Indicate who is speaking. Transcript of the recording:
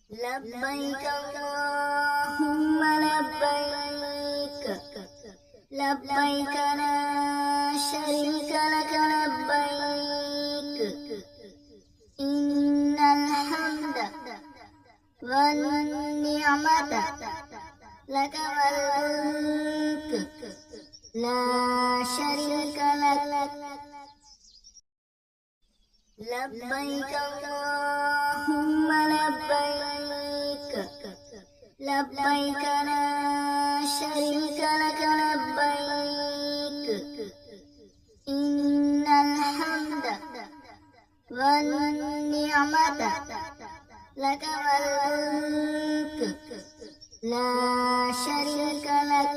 Speaker 1: لبيك اللهم لبيك لبيك لا شريك لك لبيك إن الحمد والنعمة لك والملك لا شريك لك لبيك اللهم لبيك لبيك لا شريك لك لبيك إن الحمد والنعمة لك والملك لا شريك لك